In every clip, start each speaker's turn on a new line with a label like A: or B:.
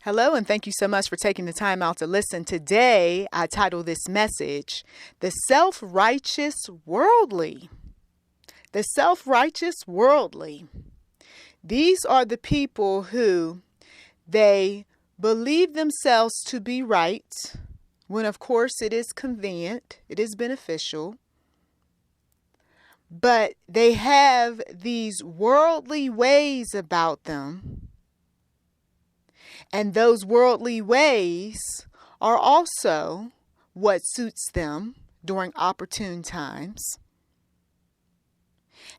A: Hello, and thank you so much for taking the time out to listen. Today, I title this message, The Self-Righteous Worldly. The self-righteous worldly. These are the people who they believe themselves to be right, when of course it is convenient, it is beneficial. But they have these worldly ways about them. And those worldly ways are also what suits them during opportune times.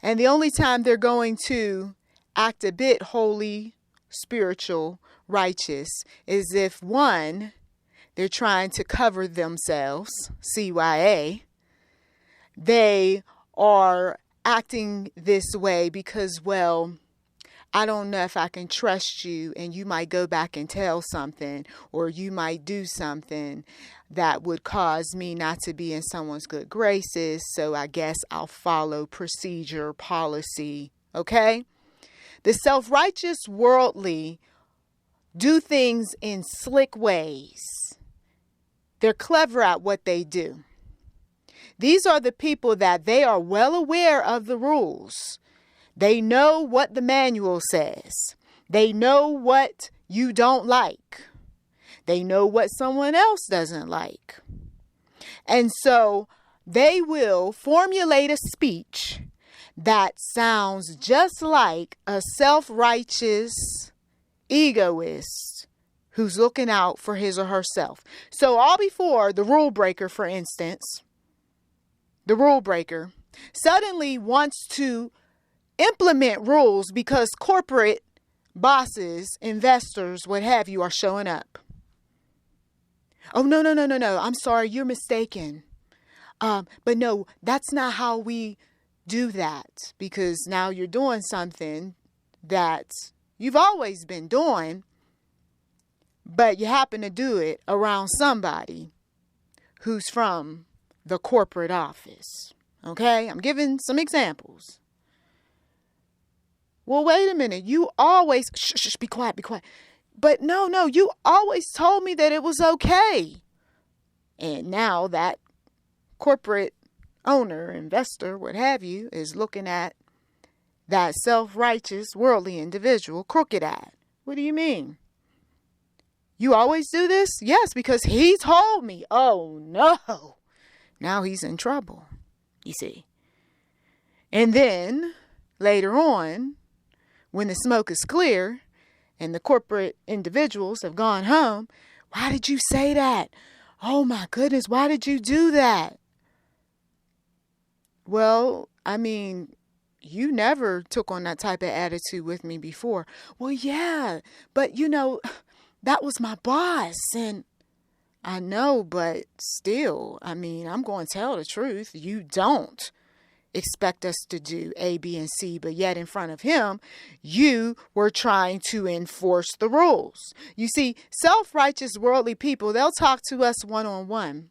A: And the only time they're going to act a bit holy, spiritual, righteous is if, one, they're trying to cover themselves, CYA. They are acting this way because, well, I don't know if I can trust you, and you might go back and tell something, or you might do something that would cause me not to be in someone's good graces. So I guess I'll follow procedure, policy. Okay? The self-righteous worldly do things in slick ways. They're clever at what they do. These are the people that they are well aware of the rules. They know what the manual says. They know what you don't like. They know what someone else doesn't like. And so they will formulate a speech that sounds just like a self-righteous egoist who's looking out for his or herself. So all before the rule breaker, for instance, the rule breaker suddenly wants to implement rules because corporate bosses, investors, what have you, are showing up. Oh, no. I'm sorry, you're mistaken. But no, that's not how we do that, because now you're doing something that you've always been doing, but you happen to do it around somebody who's from the corporate office. Okay, I'm giving some examples. Well, wait a minute. You always, shh, be quiet. But no, you always told me that it was okay. And now that corporate owner, investor, what have you, is looking at that self-righteous, worldly individual crooked-eyed. What do you mean? You always do this? Yes, because he told me. Oh, no. Now he's in trouble, you see. And then later on, when the smoke is clear and the corporate individuals have gone home, why did you say that? Oh my goodness, why did you do that? Well, I mean, you never took on that type of attitude with me before. Well, yeah, but that was my boss. And I know, but still, I mean, I'm going to tell the truth. You don't expect us to do A, B, and C, but yet in front of him, you were trying to enforce the rules. You see, self-righteous worldly people, they'll talk to us one-on-one.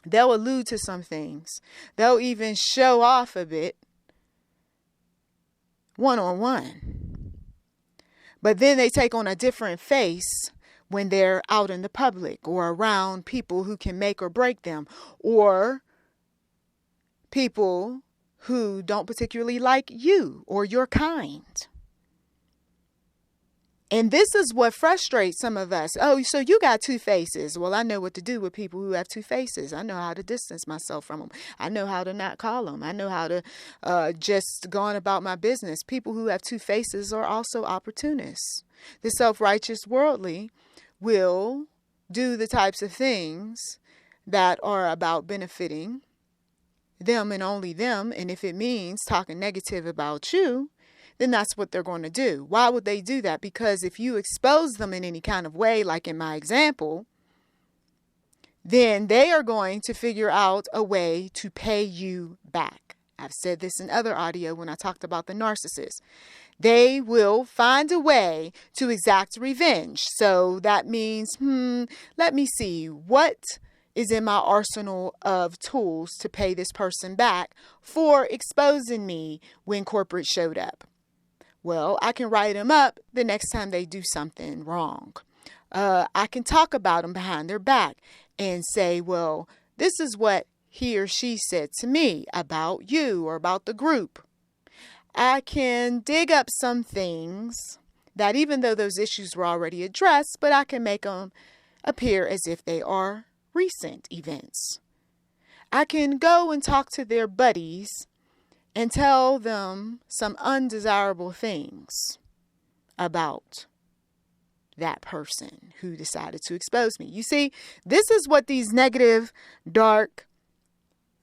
A: They'll allude to some things. They'll even show off a bit one-on-one. But then they take on a different face when they're out in the public or around people who can make or break them, or people who don't particularly like you or your kind. And this is what frustrates some of us. Oh, so you got two faces. Well, I know what to do with people who have two faces. I know how to distance myself from them. I know how to not call them. I know how to just go on about my business. People who have two faces are also opportunists. The self-righteous worldly will do the types of things that are about benefiting them and only them. And if it means talking negative about you, then that's what they're going to do. Why would they do that? Because if you expose them in any kind of way, like in my example, then they are going to figure out a way to pay you back. I've said this in other audio when I talked about the narcissist. They will find a way to exact revenge. So that means, let me see, what is in my arsenal of tools to pay this person back for exposing me when corporate showed up? Well, I can write them up the next time they do something wrong. I can talk about them behind their back and say, well, this is what he or she said to me about you or about the group. I can dig up some things that even though those issues were already addressed, but I can make them appear as if they are recent events. I can go and talk to their buddies and tell them some undesirable things about that person who decided to expose me. You see, this is what these negative, dark,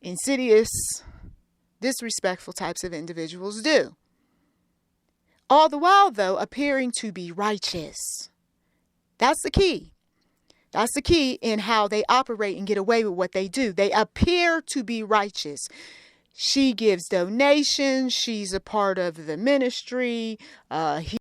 A: insidious, disrespectful types of individuals do. All the while, though, appearing to be righteous. That's the key. That's the key in how they operate and get away with what they do. They appear to be righteous. She gives donations. She's a part of the ministry. He